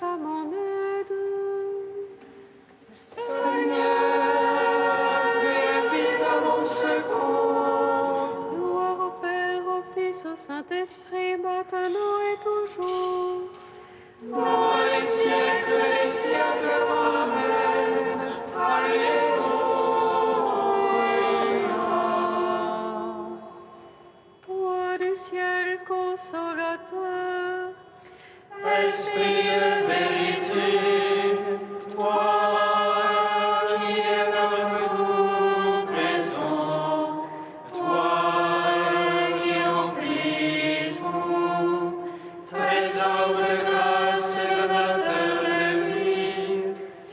à mon aide. Seigneur, viens vite à mon secours. Gloire au Père, au Fils, au Saint-Esprit, maintenant et toujours. Dans les siècles des siècles, amen. Alléluia. Roi du ciel, consolateur, Esprit de vérité, toi qui es partout présent, toi qui remplis tout, trésor de grâce et donateur de vie,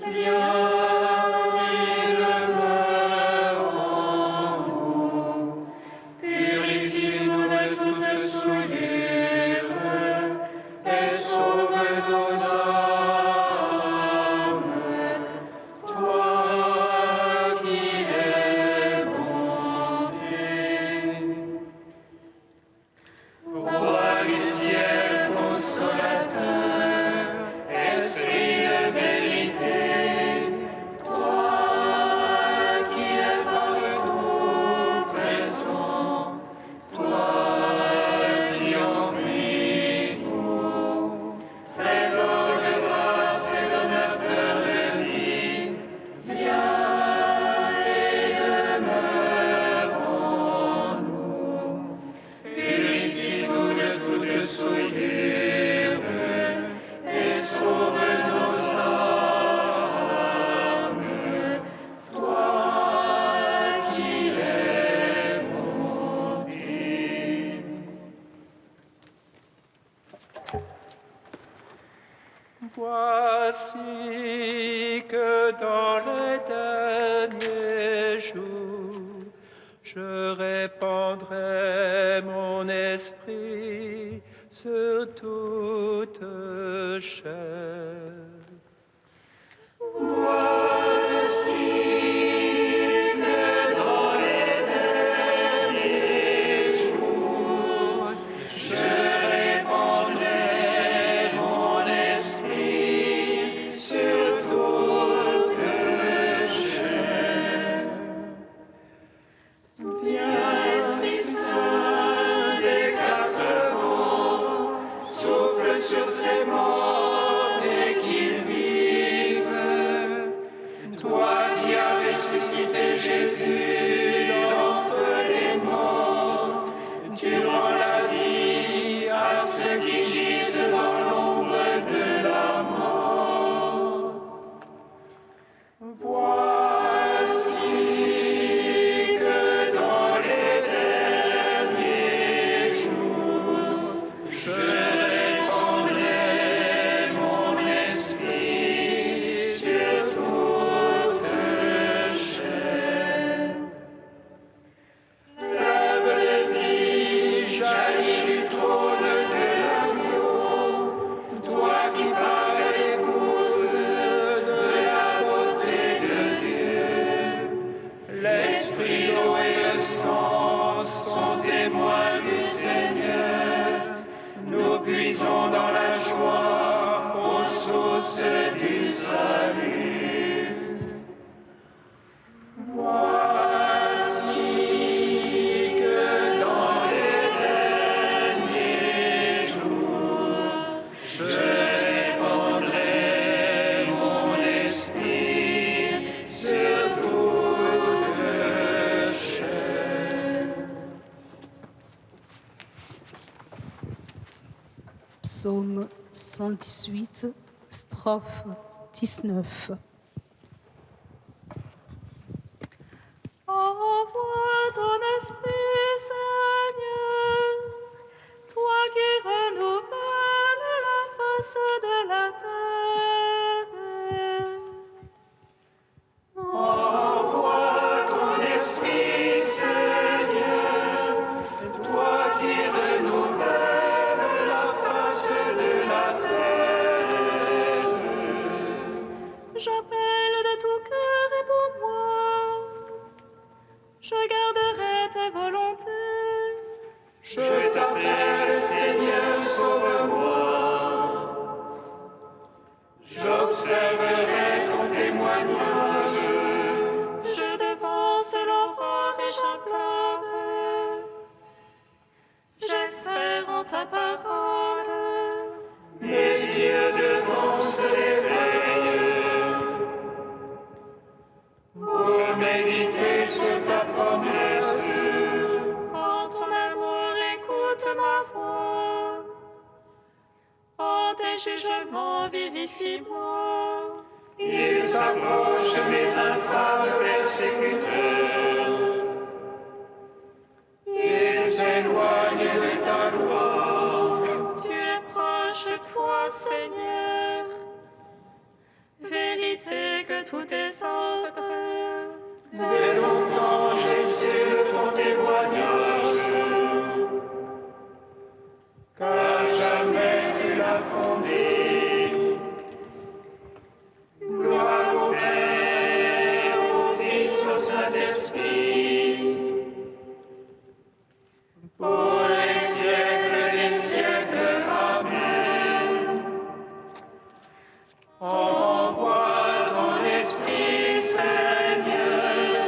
viens et demeure en nous. Purifie-nous de toute souillure et sauve nos âmes. Toi qui es bonté. Roi du ciel consolateur, Esprit de vérité, toi qui es partout présent, toi qui remplis tout, trésor de grâce et donateur de vie, viens et demeure en nous. Purifie-nous de toute souillure et sauve nos âmes. Toi qui es bonté. Voici que dans les derniers jours, je répandrai mon esprit sur toute chair. Voici que dans les derniers jours, je répandrai mon esprit sur toute chair. Viens, Esprit Saint des quatre vents, souffle sur ces morts et qu'ils vivent. Toi qui as ressuscité Jésus d'entre les morts, tu rends la vie à ceux qui gisent dans l'ombre de la mort. Voici que dans les derniers jours, je répandrai mon esprit sur toute chair. Fleuve de vie jaillit du trône de l'agneau, toi qui parles l'épouse de la beauté de Dieu. L'esprit, l'eau et le sang sont témoins du Seigneur. Nous puisons dans la joie aux sources du salut. Voici que dans les derniers jours, je répandrai mon esprit sur toute chair. Psaume 118, strophe 19. Envoie ton esprit, Seigneur, toi qui renouvelles la face de la terre. Envoie ton esprit, Seigneur, toi qui renouvelles la face de la terre. J'appelle de tout cœur et pour moi. Je garderai tes volontés. Je t'appelle, Seigneur, sauve-moi. ta parole. Mes yeux devant se réveillent pour méditer sur ta promesse. En ton amour, écoute ma voix. En tes jugements, vivifie-moi. Il s'approche mes infâmes persécuteurs. Il s'éloigne de ta loi. Tu es proche, toi, Seigneur. Vérité que tous tes ordres. Dès longtemps j'ai su de ton témoignage, car jamais tu l'as fondé. Gloire au Père, au Fils, au Saint-Esprit, pour les siècles des siècles. Amen. Envoie ton Esprit, Seigneur,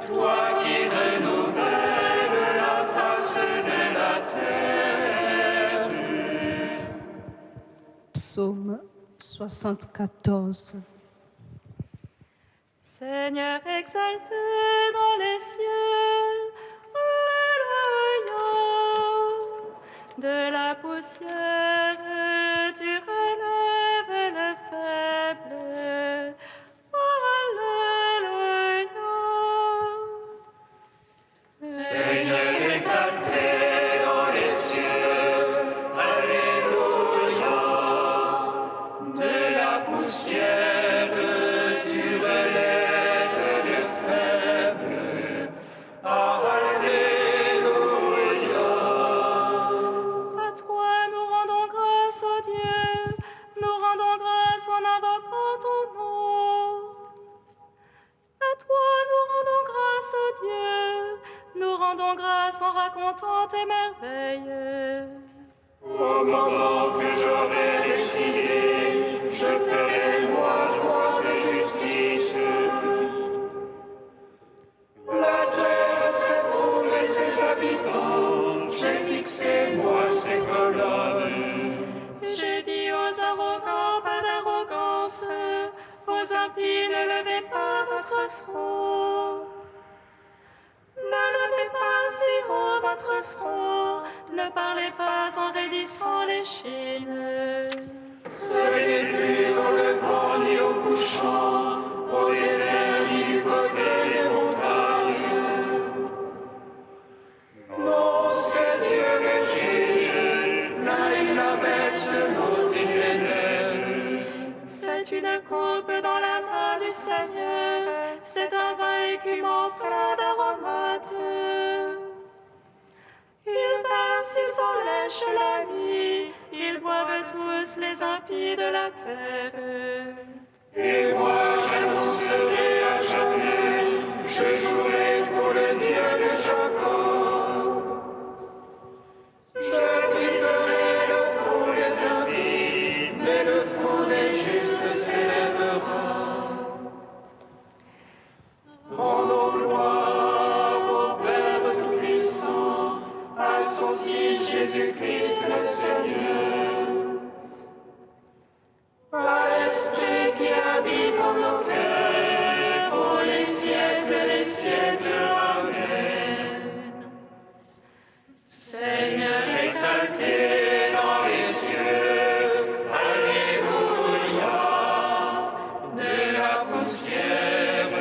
toi qui renouvelles la face de la terre. Psaume 74. Seigneur exalté dans les cieux, Alléluia. De la poussière, tu relèves le faible, Alléluia. Seigneur exalté dans les cieux, Alléluia. De la poussière, tu relèves le faible, Alléluia. À toi nous rendons grâce, ô Dieu, nous rendons grâce en invoquant ton nom. À toi nous rendons grâce, ô Dieu, nous rendons grâce en racontant tes merveilles. Au moment que j'aurai décidé, je ferai moi droit de justice. La terre s'effondre et ses habitants, j'ai fixé moi ses colonnes. J'ai dit aux arrogants, pas d'arrogance, aux impies, ne levez pas votre front. Ne levez pas si haut votre front, ne parlez pas en raidissant l'échine. Soyez plus au levant ni au couchant, au désert ni du côté des montagnes. Non, c'est Dieu le juge, l'un il abaisse, l'autre il élève. C'est une coupe dans la main du Seigneur, c'est un vin écumant plein d'aromates. Ils versent, ils en lèchent la nuit, ils boivent tous les impies de la terre. Et moi j'annoncerai à jamais, je jouerai pour le Dieu de Jacob. Je briserai le front des impies, mais le front des justes s'élèvera. Rendons gloire au Père Tout-Puissant, à son Fils Jésus-Christ le Seigneur, à l'Esprit qui habite en nos cœurs, pour les siècles des siècles. Amen. Seigneur exalté dans les cieux, Alléluia. De la poussière,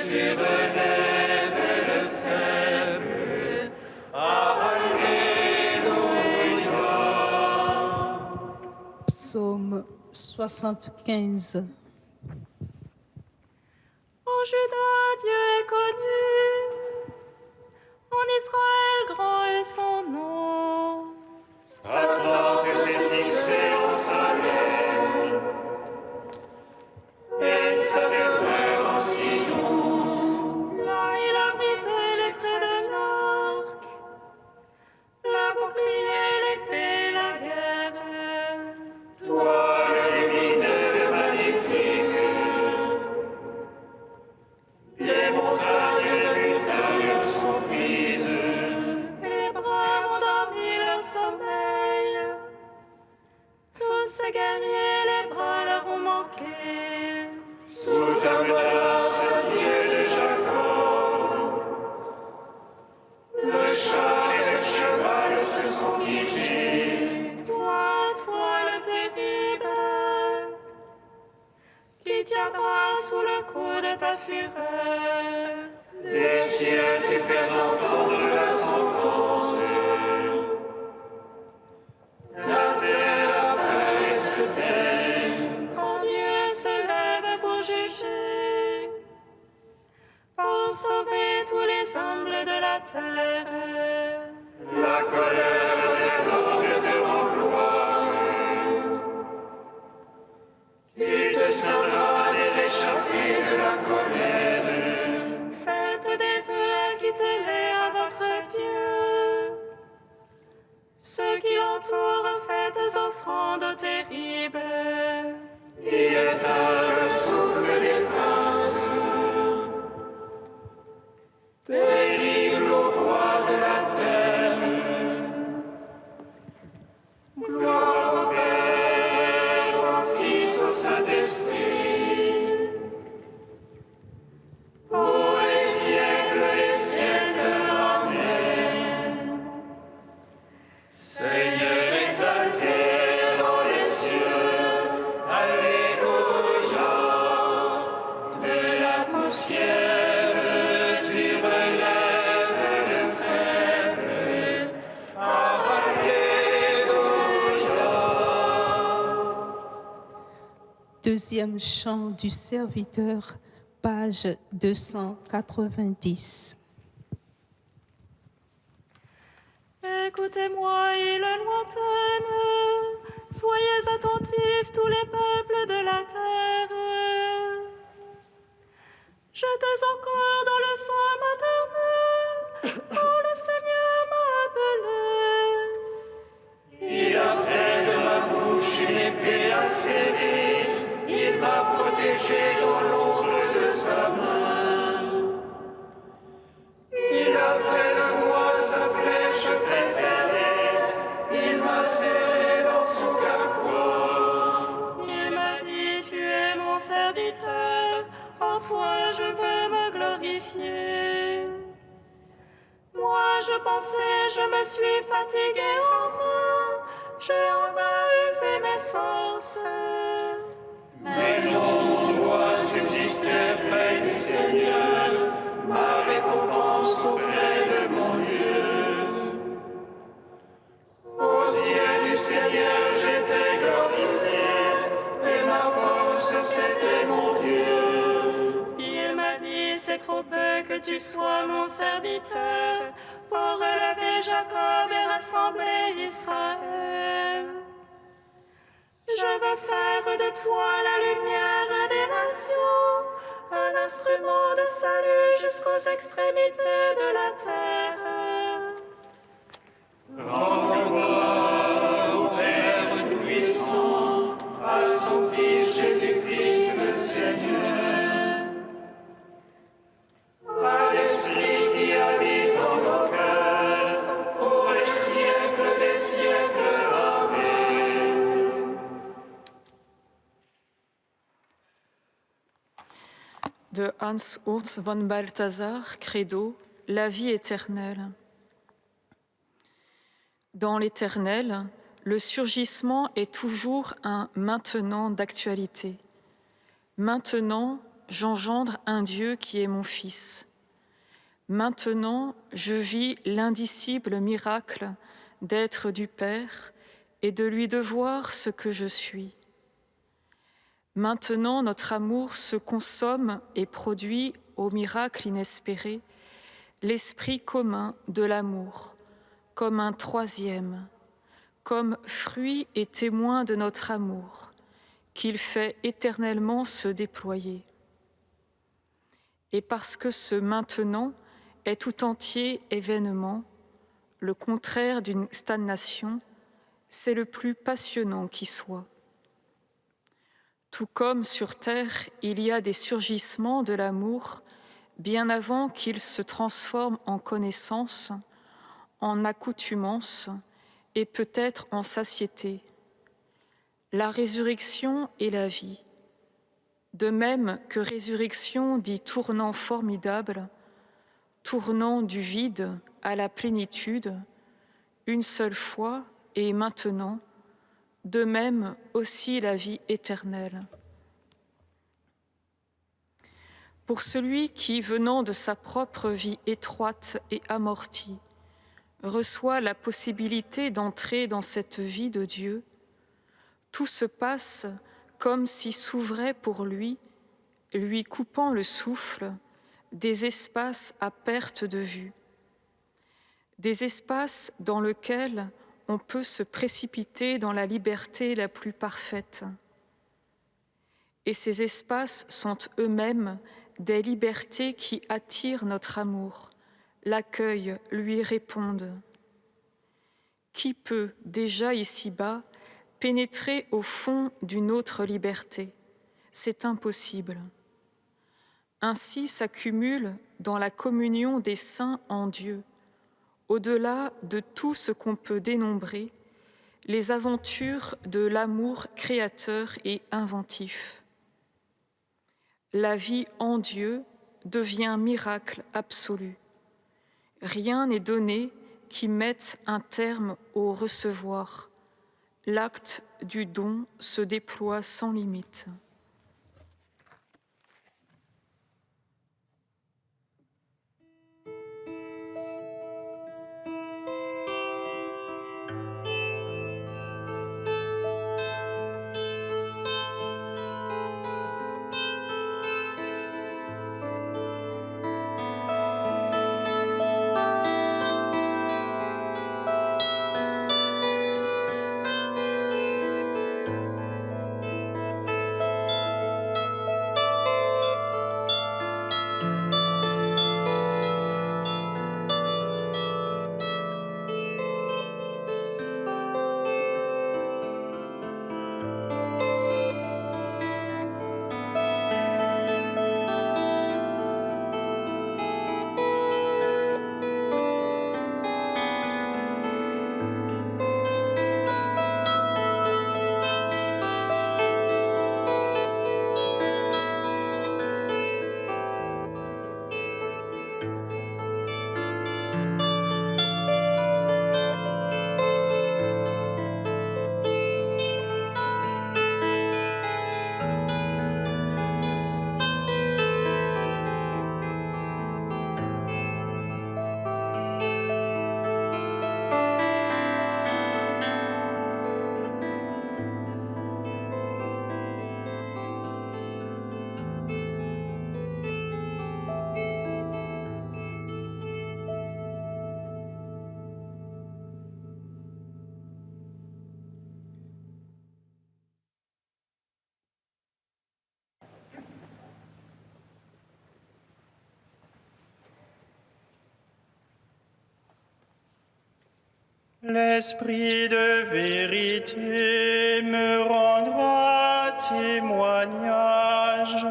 tu relèves le faible. Alléluia. Psaume 75. En Juda, Dieu est connu, en Israël, grand est son nom. Satan que j'ai fixé en Salem, et sa demeure en Sidon. Là, il a brisé les traits de l'arc, la bouclier, l'épée, la guerre. Toi, le lumineux magnifique, les montagnes de montagne sont prises. sont figés. Toi le terrible, qui tiendras sous le coup de ta fureur. Des cieux, tu fais entendre la sentence. La terre a peur et se tait. Quand Dieu se lève pour juger, pour sauver tous les humbles de la terre. La colère des langues te emploie. Tu te sauveras des réchappés de la colère. Faites des vœux, acquittez-les à votre Dieu. Ceux qui l'entourent, faites offrandes terribles. Qui éteint le souffle des princes. Terrible au roi de la terre. Gloire au Père, au Fils, au Saint-Esprit. Pour les siècles, Amen. Seigneur exalté dans les cieux, Alléluia. De la poussière, tu relèves le faible. Alléluia. Deuxième chant du serviteur, page 290. Écoutez-moi, île lointaine, soyez attentifs tous les peuples de la terre. J'étais encore dans le sein maternel quand le Seigneur m'a appelé. Il a fait de ma bouche une épée acérée. Il m'a protégé dans l'ombre de sa main. Il a fait de moi sa flèche préférée. Il m'a serré dans son carquois. Il m'a dit, tu es mon serviteur, en toi je veux me glorifier. Moi je pensais, je me suis fatiguée en vain, j'ai en vain usé mes forces. Mais non, mon droit subsistait près du Seigneur, ma récompense auprès de mon Dieu. Aux yeux du Seigneur, j'étais glorifié, et ma force, c'était mon Dieu. Il m'a dit, c'est trop peu que tu sois mon serviteur, pour relever Jacob et rassembler Israël. Je veux faire de toi la lumière des nations, un instrument de salut jusqu'aux extrémités de la terre. Rends gloire au Père Tout-Puissant, à son Fils Jésus-Christ le Seigneur, à l'Esprit qui habite en nos cœurs, pour les siècles des siècles. Amen. De Hans Urs von Balthasar, Credo, la vie éternelle. Dans l'éternel, le surgissement est toujours un maintenant d'actualité. Maintenant, j'engendre un Dieu qui est mon Fils. Maintenant, je vis l'indicible miracle d'être du Père et de lui devoir ce que je suis. Maintenant, notre amour se consomme et produit au miracle inespéré l'esprit commun de l'amour, comme un troisième, comme fruit et témoin de notre amour, qu'il fait éternellement se déployer. Et parce que ce maintenant est tout entier événement, le contraire d'une stagnation, c'est le plus passionnant qui soit. Tout comme sur terre, il y a des surgissements de l'amour bien avant qu'il se transforme en connaissance, en accoutumance et peut-être en satiété. La résurrection est la vie. De même que résurrection dit tournant formidable, tournant du vide à la plénitude, une seule fois et maintenant, de même aussi la vie éternelle. Pour celui qui, venant de sa propre vie étroite et amortie, reçoit la possibilité d'entrer dans cette vie de Dieu, tout se passe comme si s'ouvrait pour lui, lui coupant le souffle, des espaces à perte de vue, des espaces dans lesquels on peut se précipiter dans la liberté la plus parfaite. Et ces espaces sont eux-mêmes des libertés qui attirent notre amour, l'accueillent, lui répondent. Qui peut, déjà ici-bas, pénétrer au fond d'une autre liberté? C'est impossible. Ainsi s'accumulent dans la communion des saints en Dieu, au-delà de tout ce qu'on peut dénombrer, les aventures de l'amour créateur et inventif. La vie en Dieu devient miracle absolu. Rien n'est donné qui mette un terme au recevoir. L'acte du don se déploie sans limite. L'Esprit de vérité me rendra témoignage.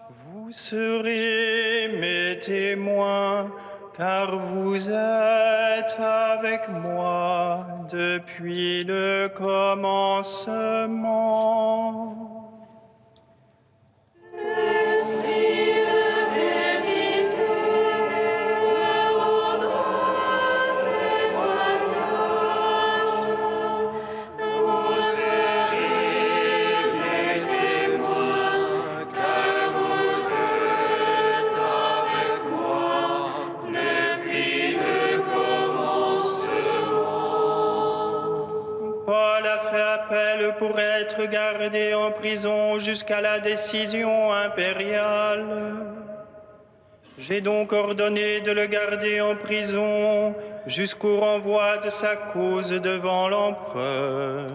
Vous serez mes témoins, car vous êtes avec moi depuis le commencement. Pour être gardé en prison jusqu'à la décision impériale. J'ai donc ordonné de le garder en prison jusqu'au renvoi de sa cause devant l'empereur.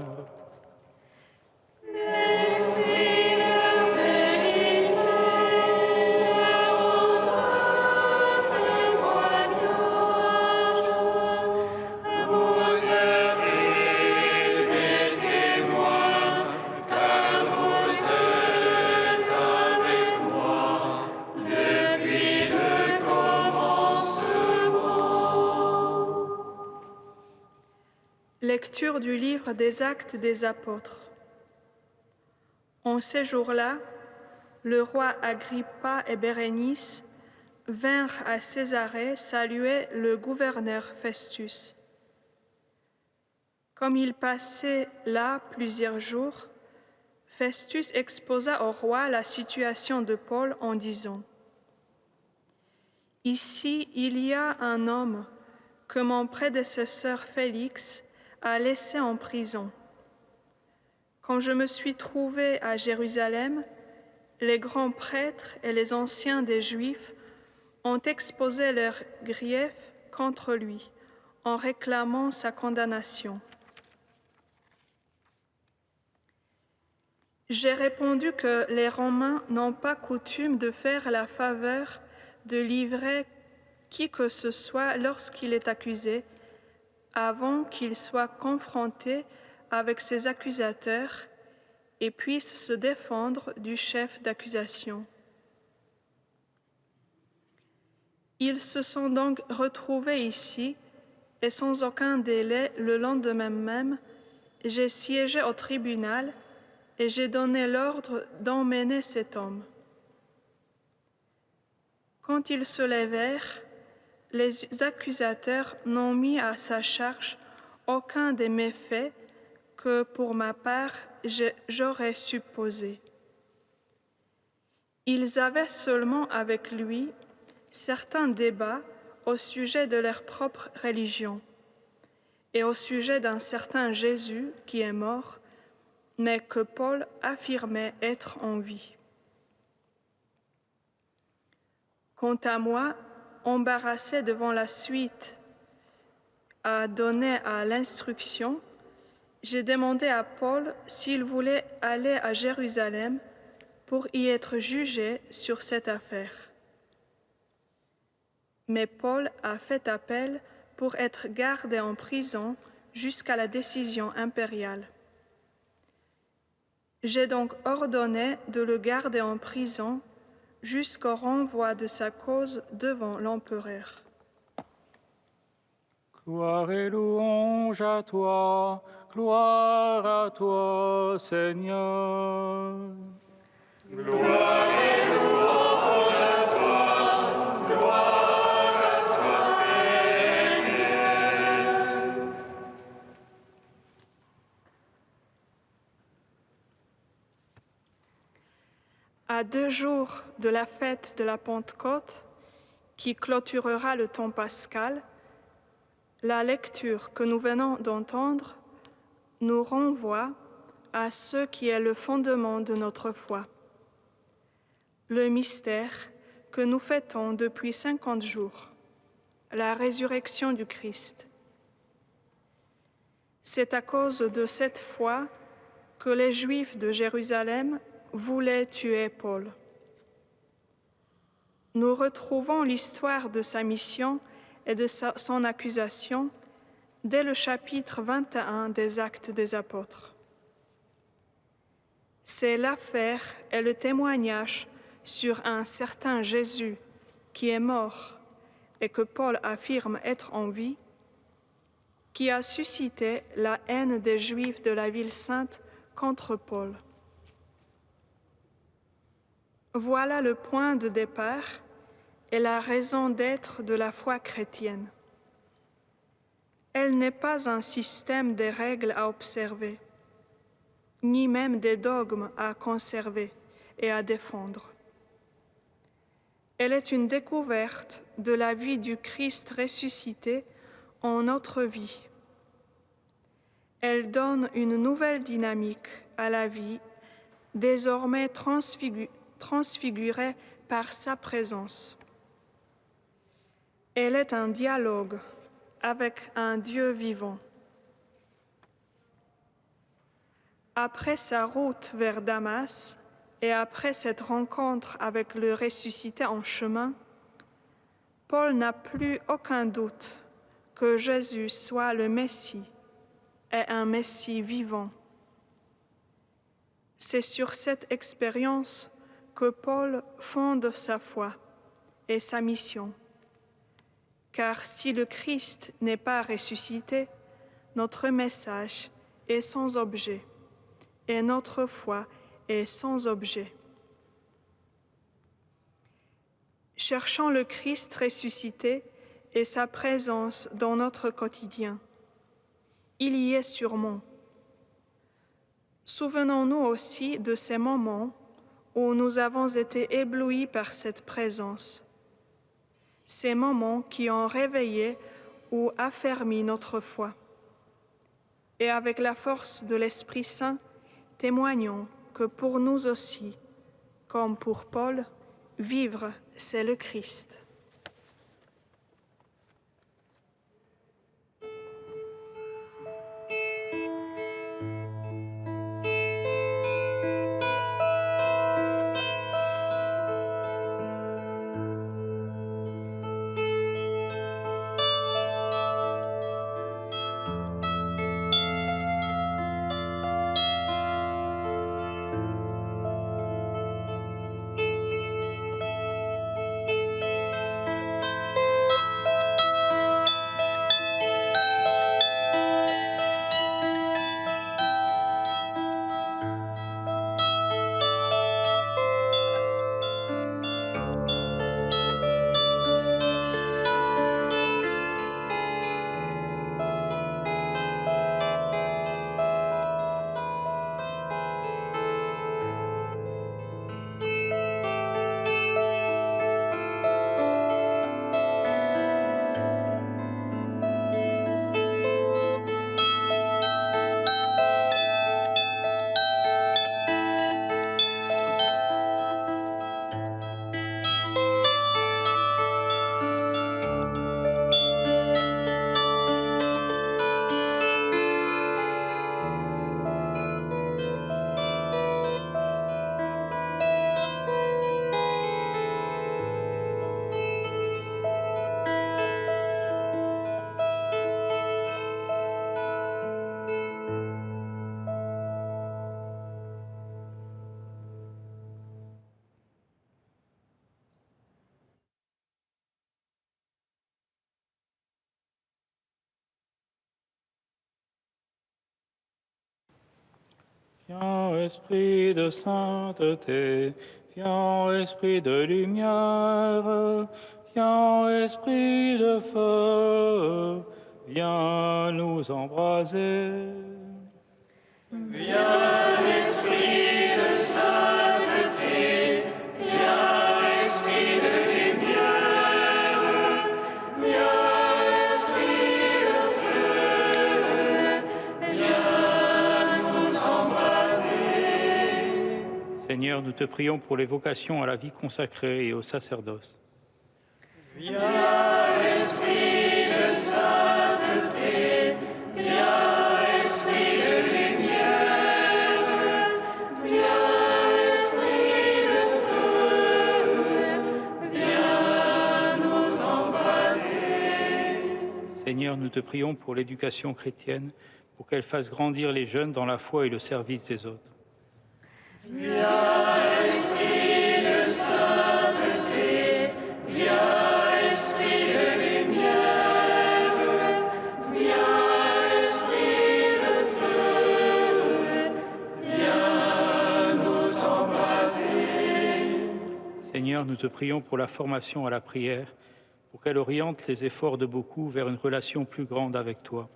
Lecture du livre des Actes des Apôtres. En ces jours-là, le roi Agrippa et Bérénice vinrent à Césarée saluer le gouverneur Festus. Comme il passait là plusieurs jours, Festus exposa au roi la situation de Paul en disant : « Ici, il y a un homme que mon prédécesseur Félix a laissé en prison. Quand je me suis trouvé à Jérusalem, les grands prêtres et les anciens des Juifs ont exposé leurs griefs contre lui en réclamant sa condamnation. J'ai répondu que les Romains n'ont pas coutume de faire la faveur de livrer qui que ce soit lorsqu'il est accusé, avant qu'il soit confronté avec ses accusateurs et puisse se défendre du chef d'accusation. Ils se sont donc retrouvés ici, et sans aucun délai, le lendemain même, j'ai siégé au tribunal et j'ai donné l'ordre d'emmener cet homme. Quand ils se levèrent, les accusateurs n'ont mis à sa charge aucun des méfaits que, pour ma part, j'aurais supposés. Ils avaient seulement avec lui certains débats au sujet de leur propre religion et au sujet d'un certain Jésus qui est mort, mais que Paul affirmait être en vie. Quant à moi, embarrassé devant la suite à donner à l'instruction, j'ai demandé à Paul s'il voulait aller à Jérusalem pour y être jugé sur cette affaire. Mais Paul a fait appel pour être gardé en prison jusqu'à la décision impériale. J'ai donc ordonné de le garder en prison jusqu'au renvoi de sa cause devant l'empereur. Gloire et louange à toi, gloire à toi, Seigneur. Gloire et louange à toi, gloire à toi, Seigneur. À 2 jours de la fête de la Pentecôte, qui clôturera le temps pascal, la lecture que nous venons d'entendre nous renvoie à ce qui est le fondement de notre foi, le mystère que nous fêtons depuis 50 jours, la résurrection du Christ. C'est à cause de cette foi que les Juifs de Jérusalem voulaient tuer Paul. Nous retrouvons l'histoire de sa mission et de son accusation dès le chapitre 21 des Actes des Apôtres. C'est l'affaire et le témoignage sur un certain Jésus qui est mort et que Paul affirme être en vie, qui a suscité la haine des Juifs de la ville sainte contre Paul. Voilà le point de départ et la raison d'être de la foi chrétienne. Elle n'est pas un système de règles à observer, ni même des dogmes à conserver et à défendre. Elle est une découverte de la vie du Christ ressuscité en notre vie. Elle donne une nouvelle dynamique à la vie, désormais transfigurée par sa présence. Elle est un dialogue avec un Dieu vivant. Après sa route vers Damas et après cette rencontre avec le ressuscité en chemin, Paul n'a plus aucun doute que Jésus soit le Messie et un Messie vivant. C'est sur cette expérience que Paul fonde sa foi et sa mission. Car si le Christ n'est pas ressuscité, notre message est sans objet et notre foi est sans objet. Cherchons le Christ ressuscité et sa présence dans notre quotidien. il y est sûrement. Souvenons-nous aussi de ces moments où nous avons été éblouis par cette présence, ces moments qui ont réveillé ou affermi notre foi. Et avec la force de l'Esprit Saint, témoignons que pour nous aussi, comme pour Paul, vivre, c'est le Christ. Viens, Esprit de sainteté, viens, Esprit de lumière, viens, Esprit de feu, viens nous embraser. Viens, Esprit de sainteté, viens, Esprit de lumière, viens, Esprit de feu, viens nous embraser. Seigneur, nous te prions pour les vocations à la vie consacrée et au sacerdoce. Viens, Esprit de sainteté, viens, Esprit de lumière, viens, Esprit de feu, viens nous embraser. Seigneur, nous te prions pour l'éducation chrétienne, pour qu'elle fasse grandir les jeunes dans la foi et le service des autres. Viens, Esprit de sainteté, viens, Esprit de lumière, viens, Esprit de feu, viens nous embraser. Seigneur, nous te prions pour la formation à la prière, pour qu'elle oriente les efforts de beaucoup vers une relation plus grande avec toi.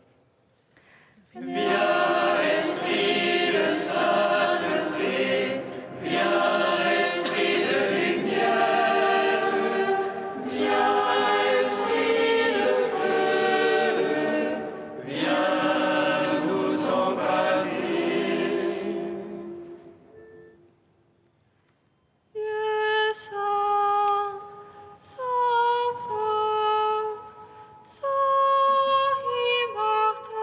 Viens, Esprit de sainteté, viens, Esprit de lumière, viens, Esprit de feu, viens nous embraser. Immortel,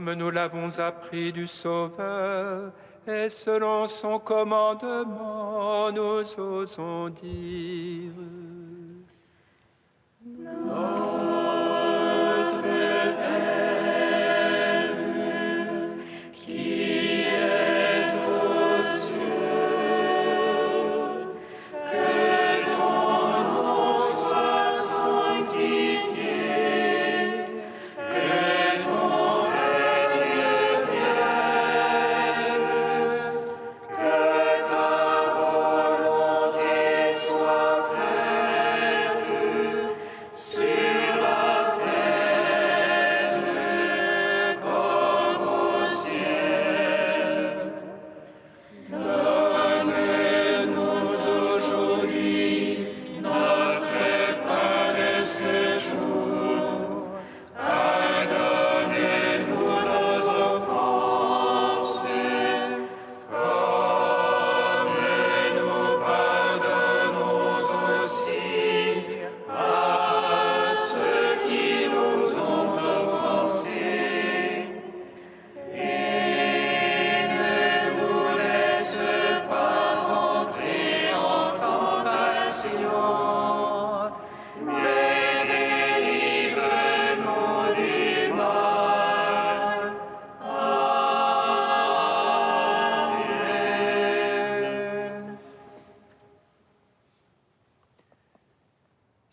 comme nous l'avons appris du Sauveur, et selon son commandement, nous osons dire.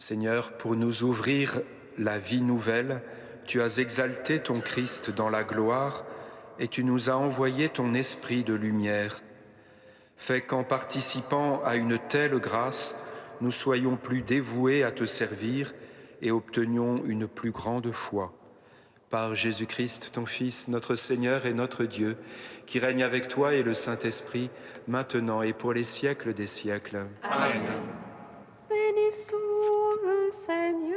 Seigneur, pour nous ouvrir la vie nouvelle, tu as exalté ton Christ dans la gloire et tu nous as envoyé ton esprit de lumière. Fais qu'en participant à une telle grâce, nous soyons plus dévoués à te servir et obtenions une plus grande foi. Par Jésus-Christ, ton Fils, notre Seigneur et notre Dieu, qui règne avec toi et le Saint-Esprit, maintenant et pour les siècles des siècles. Amen. Bénissons le Seigneur.